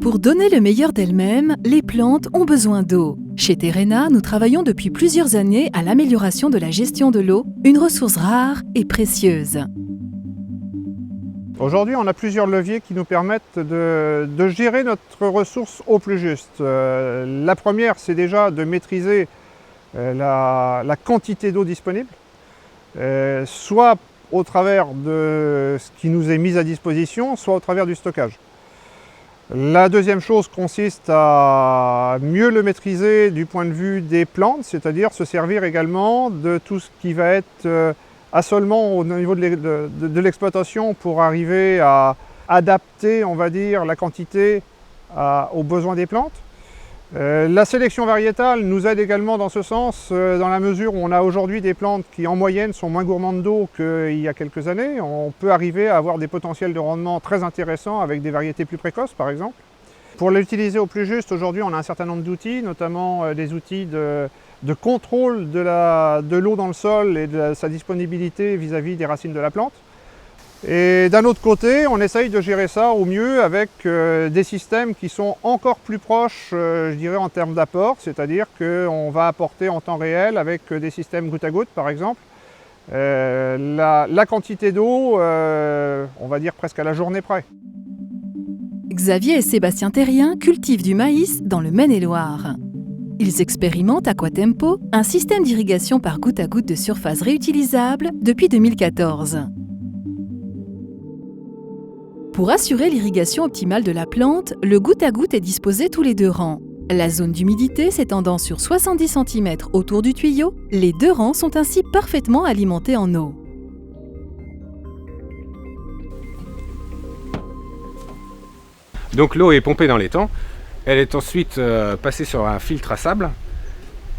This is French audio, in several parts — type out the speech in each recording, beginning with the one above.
Pour donner le meilleur d'elles-mêmes, les plantes ont besoin d'eau. Chez Terrena, nous travaillons depuis plusieurs années à l'amélioration de la gestion de l'eau, une ressource rare et précieuse. Aujourd'hui, on a plusieurs leviers qui nous permettent de gérer notre ressource au plus juste. La première, c'est déjà de maîtriser la quantité d'eau disponible, soit au travers de ce qui nous est mis à disposition, soit au travers du stockage. La deuxième chose consiste à mieux le maîtriser du point de vue des plantes, c'est-à-dire se servir également de tout ce qui va être assolement au niveau de l'exploitation pour arriver à adapter, on va dire, la quantité aux besoins des plantes. La sélection variétale nous aide également dans ce sens, dans la mesure où on a aujourd'hui des plantes qui en moyenne sont moins gourmandes d'eau qu'il y a quelques années. On peut arriver à avoir des potentiels de rendement très intéressants avec des variétés plus précoces par exemple. Pour l'utiliser au plus juste, aujourd'hui on a un certain nombre d'outils, notamment des outils de contrôle de l'eau dans le sol et de sa disponibilité vis-à-vis des racines de la plante. Et d'un autre côté, on essaye de gérer ça au mieux avec des systèmes qui sont encore plus proches, je dirais, en termes d'apport, c'est-à-dire qu'on va apporter en temps réel avec des systèmes goutte à goutte, par exemple, la quantité d'eau, on va dire presque à la journée près. Xavier et Sébastien Terrien cultivent du maïs dans le Maine-et-Loire. Ils expérimentent Aquatempo, un système d'irrigation par goutte à goutte de surface réutilisable depuis 2014. Pour assurer l'irrigation optimale de la plante, le goutte à goutte est disposé tous les 2 rangs. La zone d'humidité s'étendant sur 70 cm autour du tuyau, les 2 rangs sont ainsi parfaitement alimentés en eau. Donc l'eau est pompée dans l'étang, elle est ensuite passée sur un filtre à sable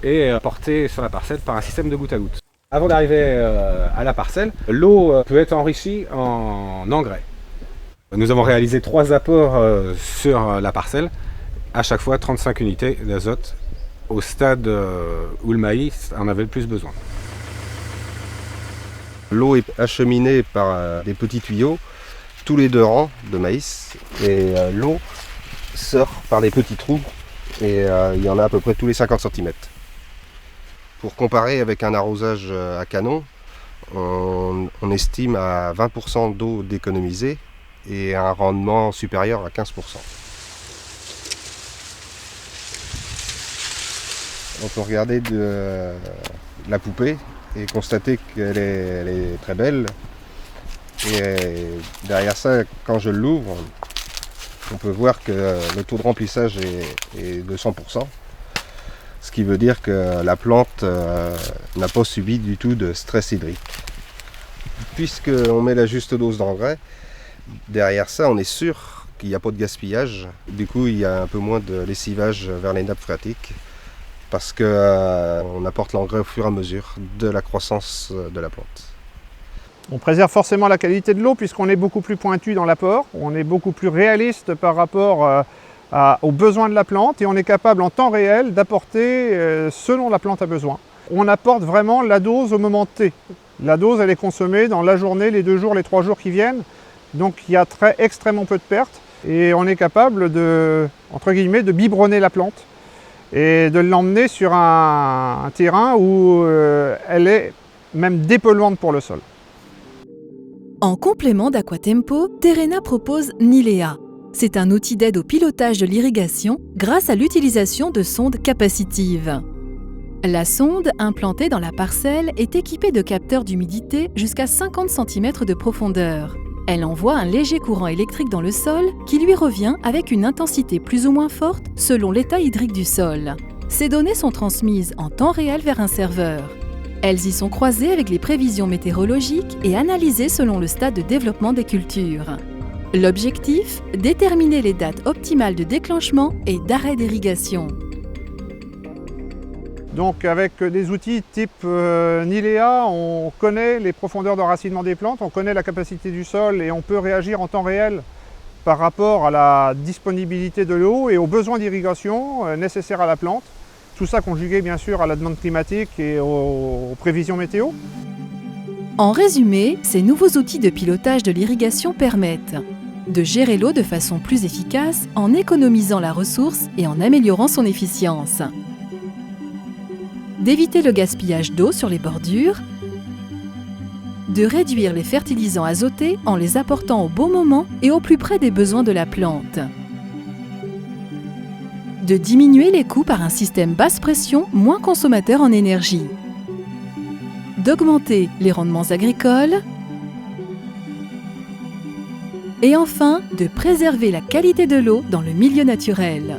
et portée sur la parcelle par un système de goutte à goutte. Avant d'arriver à la parcelle, l'eau peut être enrichie en engrais. Nous avons réalisé 3 apports sur la parcelle, à chaque fois 35 unités d'azote, au stade où le maïs en avait le plus besoin. L'eau est acheminée par des petits tuyaux, tous les 2 rangs de maïs, et l'eau sort par des petits trous, et il y en a à peu près tous les 50 cm. Pour comparer avec un arrosage à canon, on estime à 20% d'eau d'économiser, et un rendement supérieur à 15%. On peut regarder la poupée et constater qu'elle est très belle. Et derrière ça, quand je l'ouvre, on peut voir que le taux de remplissage est de 100%. Ce qui veut dire que la plante n'a pas subi du tout de stress hydrique. Puisqu'on met la juste dose d'engrais, derrière ça, on est sûr qu'il n'y a pas de gaspillage. Du coup, il y a un peu moins de lessivage vers les nappes phréatiques parce qu'on apporte l'engrais au fur et à mesure de la croissance de la plante. On préserve forcément la qualité de l'eau puisqu'on est beaucoup plus pointu dans l'apport, on est beaucoup plus réaliste par rapport aux besoins de la plante et on est capable en temps réel d'apporter selon la plante a besoin. On apporte vraiment la dose au moment T. La dose, elle est consommée dans la journée, les 2 jours, les 3 jours qui viennent. Donc il y a extrêmement peu de pertes et on est capable entre guillemets, de biberonner la plante et de l'emmener sur un terrain où elle est même dépolluante pour le sol. En complément d'Aquatempo, Terrena propose Nilea. C'est un outil d'aide au pilotage de l'irrigation grâce à l'utilisation de sondes capacitives. La sonde, implantée dans la parcelle, est équipée de capteurs d'humidité jusqu'à 50 cm de profondeur. Elle envoie un léger courant électrique dans le sol qui lui revient avec une intensité plus ou moins forte selon l'état hydrique du sol. Ces données sont transmises en temps réel vers un serveur. Elles y sont croisées avec les prévisions météorologiques et analysées selon le stade de développement des cultures. L'objectif, déterminer les dates optimales de déclenchement et d'arrêt d'irrigation. Donc avec des outils type Nilea, on connaît les profondeurs d'enracinement des plantes, on connaît la capacité du sol et on peut réagir en temps réel par rapport à la disponibilité de l'eau et aux besoins d'irrigation nécessaires à la plante. Tout ça conjugué bien sûr à la demande climatique et aux prévisions météo. En résumé, ces nouveaux outils de pilotage de l'irrigation permettent de gérer l'eau de façon plus efficace en économisant la ressource et en améliorant son efficience, d'éviter le gaspillage d'eau sur les bordures, de réduire les fertilisants azotés en les apportant au bon moment et au plus près des besoins de la plante, de diminuer les coûts par un système basse pression moins consommateur en énergie, d'augmenter les rendements agricoles et enfin de préserver la qualité de l'eau dans le milieu naturel.